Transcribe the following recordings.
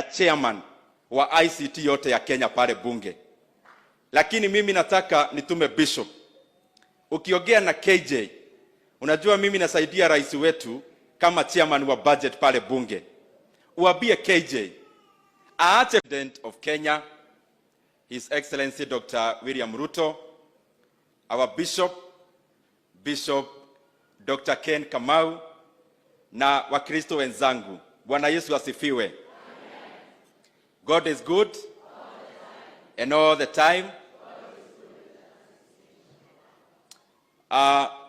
chairman wa ICT yote ya Kenya pale bunge. Lakini mimi nataka nitume bishop. Ukiongea na KJ, unajua mimi nasaidia rais wetu kama chairman wa budget pale bunge. Uambie KJ aache President of Kenya, His Excellency Dr. William Ruto, our Bishop Dr. Ken Kamau na Wakristo wenzangu. Bwana Yesu asifiwe. God is good and all the time.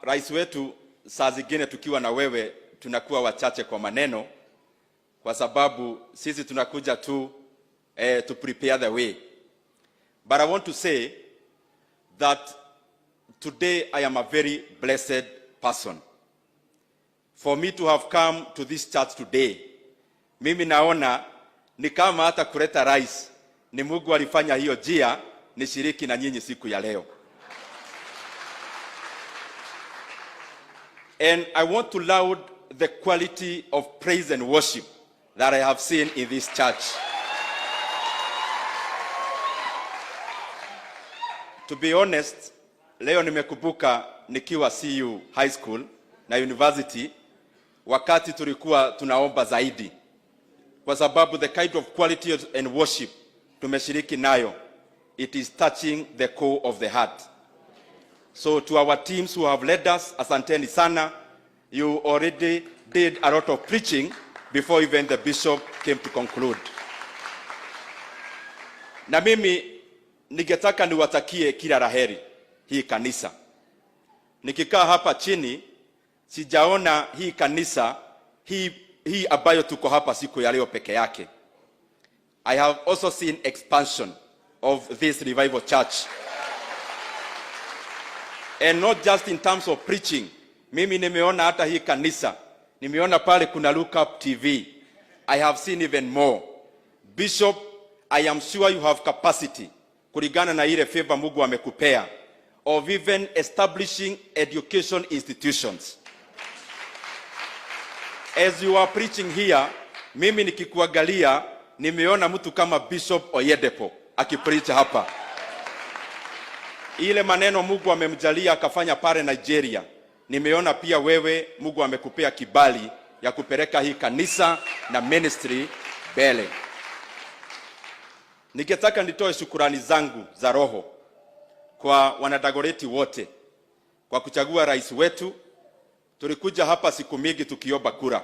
Rais wetu, saa zingine tukiwa na wewe tunakuwa wachache kwa maneno, kwa sababu sisi tunakuja tu to prepare the way. But I want to say that today I am a very blessed person. For me to have come to this church today, mimi naona ni kama hata kuleta rais ni Mungu alifanya hiyo jia nishiriki na nyinyi siku ya leo. And I want to laud the quality of praise and worship that I have seen in this church. To be honest, leo nimekumbuka nikiwa CU High School na University, wakati tulikuwa tunaomba zaidi, kwa sababu the kind of quality and worship tumeshiriki nayo, it is touching the core of the heart. So to our teams who have led us, asanteni sana. You already did a lot of preaching before even the bishop came to conclude. Na mimi ningetaka niwatakie kila laheri hii kanisa. Nikikaa hapa chini sijaona hii kanisa hii ambayo tuko hapa siku ya leo peke yake. I have also seen expansion of this revival church. And not just in terms of preaching. Mimi nimeona hata hii kanisa, nimeona pale kuna Look Up TV. I have seen even more. Bishop, I am sure you have capacity kulingana na ile favor Mungu amekupea of even establishing education institutions. As you are preaching here, mimi nikikuangalia nimeona mtu kama Bishop Oyedepo akipreach hapa. Ile maneno Mungu amemjalia akafanya pale Nigeria, nimeona pia wewe Mungu amekupea kibali ya kupeleka hii kanisa na ministry mbele. Ningetaka nitoe shukrani zangu za roho kwa wanadagoreti wote kwa kuchagua rais wetu. Tulikuja hapa siku mingi tukiomba kura.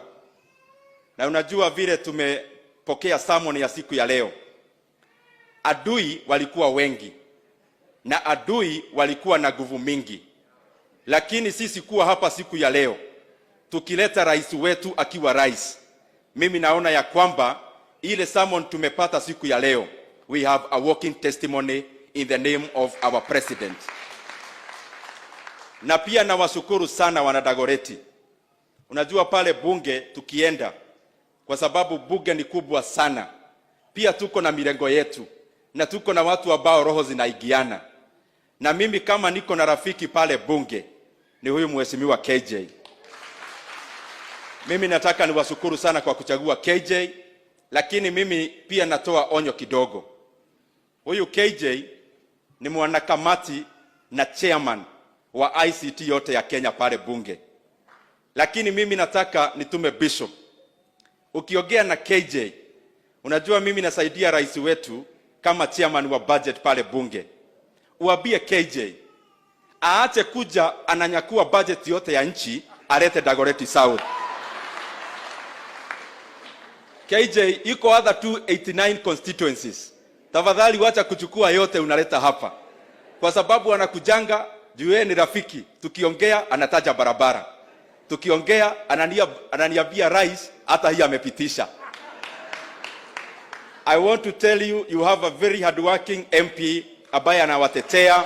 Na unajua vile tumepokea sermon ya siku ya leo. Adui walikuwa wengi na adui walikuwa na nguvu mingi. Lakini sisi kuwa hapa siku ya leo tukileta rais wetu akiwa rais, mimi naona ya kwamba ile sermon tumepata siku ya leo, we have a walking testimony in the name of our president. Na pia nawashukuru sana wanadagoreti. Unajua pale bunge tukienda, kwa sababu bunge ni kubwa sana, pia tuko na mirengo yetu na tuko na watu ambao roho zinaigiana. Na mimi kama niko na rafiki pale bunge ni huyu mheshimiwa KJ. Mimi nataka niwashukuru sana kwa kuchagua KJ, lakini mimi pia natoa onyo kidogo. Huyu KJ ni mwanakamati na chairman wa ICT yote ya Kenya pale bunge. Lakini mimi nataka nitume bishop. Ukiongea na KJ, unajua mimi nasaidia rais wetu kama chairman wa budget pale bunge. Uambie KJ aache kuja ananyakua budget yote ya nchi alete Dagoretti South. KJ iko other 289 constituencies. Tafadhali wacha kuchukua yote unaleta hapa. Kwa sababu anakujanga juu yeye ni rafiki. Tukiongea anataja barabara. Tukiongea ananiambia rais hata hii amepitisha. I want to tell you, you have a very hardworking MP ambaye anawatetea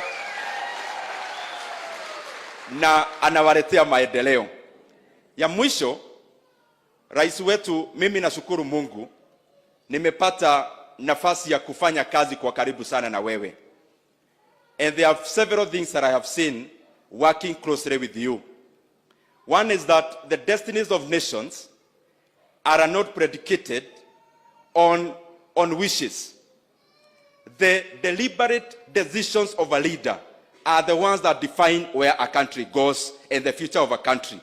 na anawaletea maendeleo. Ya mwisho, rais wetu, mimi nashukuru Mungu nimepata nafasi ya kufanya kazi kwa karibu sana na wewe. And there are several things that I have seen working closely with you. One is that the destinies of nations are not predicated on on wishes. The deliberate decisions of a leader are the ones that define where a country goes and the future of a country.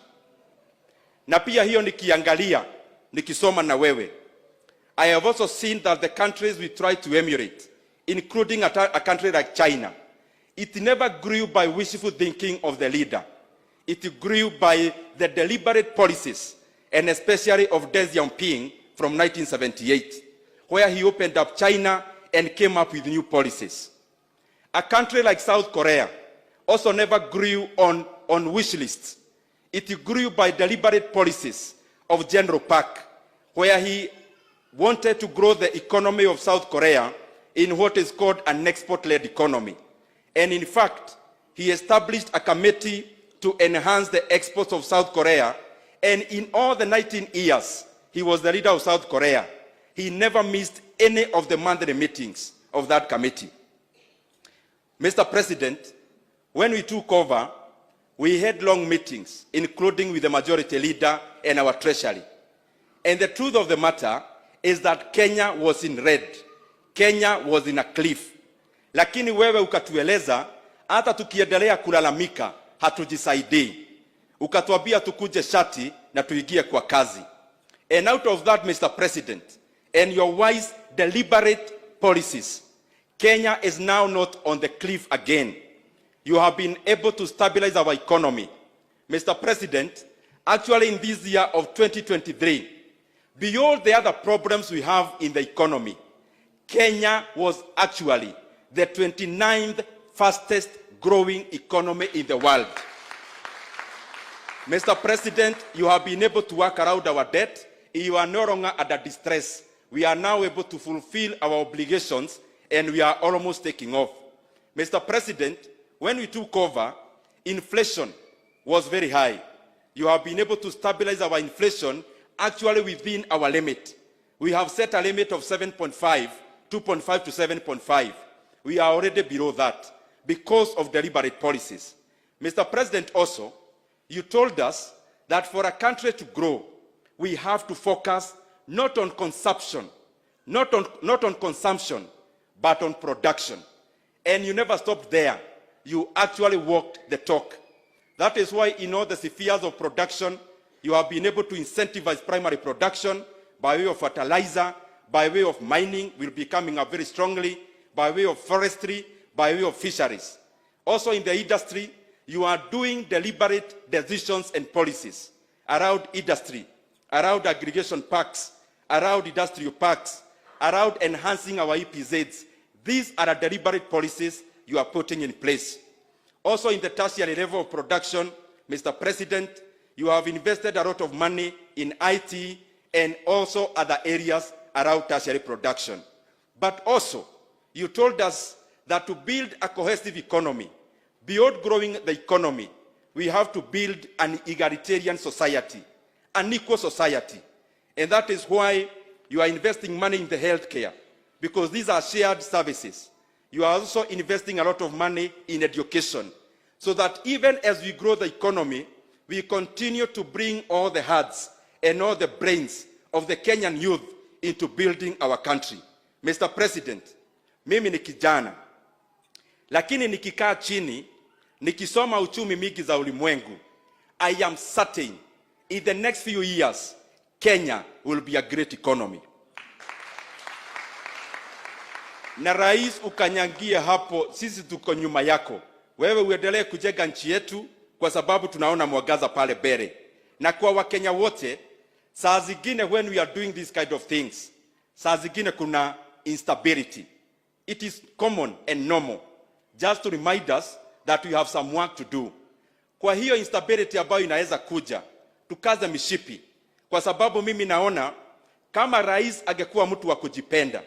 Na pia hiyo nikiangalia, nikisoma na wewe, I have also seen that the countries we try to emulate, including a country like China, it never grew by wishful thinking of the leader. It grew by the deliberate policies, and especially of Deng Xiaoping from 1978, where he opened up China and came up with new policies. A country like South Korea also never grew on wish lists. It grew by deliberate policies of General Park, where he wanted to grow the economy of South Korea in what is called an export-led economy. And in fact, he established a committee to enhance the exports of South Korea. And in all the 19 years he was the leader of South Korea, he never missed any of the monthly meetings of that committee. Mr. President, when we took over, we had long meetings, including with the majority leader and our treasury. And the truth of the matter is that Kenya was in red. Kenya was in a cliff. Lakini wewe ukatueleza, hata tukiendelea kulalamika, hatujisaidii. Ukatuambia tukuje shati na tuingie kwa kazi. And out of that, Mr. President, and your wise, deliberate policies, Kenya is now not on the cliff again. You have been able to stabilize our economy. Mr. President, actually in this year of 2023, beyond the other problems we have in the economy, Kenya was actually the 29th fastest growing economy in the world. Mr. President, you have been able to work around our debt. You are no longer under distress. We are now able to fulfill our obligations, and we are almost taking off. Mr. President, when we took over, inflation was very high. You have been able to stabilize our inflation actually within our limit. We have set a limit of 7.5, 2.5 to 7.5. We are already below that because of deliberate policies. Mr. President, also, you told us that for a country to grow, we have to focus not on consumption, not on consumption, but on production. And you never stopped there. You actually walked the talk. That is why in all the spheres of production, you have been able to incentivize primary production by way of fertilizer, by way of mining, will be coming up very strongly, by way of forestry, by way of fisheries. Also in the industry, you are doing deliberate decisions and policies around industry, around aggregation parks, around industrial parks, around enhancing our EPZs. These are the deliberate policies you are putting in place. Also in the tertiary level of production, Mr. President, you have invested a lot of money in IT and also other areas around tertiary production. But also, you told us that to build a cohesive economy, beyond growing the economy, we have to build an egalitarian society, an equal society. And that is why you are investing money in the healthcare, because these are shared services. You are also investing a lot of money in education, so that even as we grow the economy, we continue to bring all the hearts and all the brains of the Kenyan youth into building our country. Mr. President, mimi ni kijana, lakini nikikaa chini, nikisoma uchumi mingi za ulimwengu, I am certain in the next few years, Kenya will be a great economy. Na rais ukanyangia hapo, sisi tuko nyuma yako. Wewe uendelee kujenga nchi yetu kwa sababu tunaona mwangaza pale mbele. Na kwa Wakenya wote, saa zingine when we are doing these kind of things, saa zingine kuna instability. It is common and normal, just to remind us that we have some work to do. Kwa hiyo instability ambayo inaweza kuja, tukaze mishipi. Kwa sababu mimi naona kama rais angekuwa mtu wa kujipenda,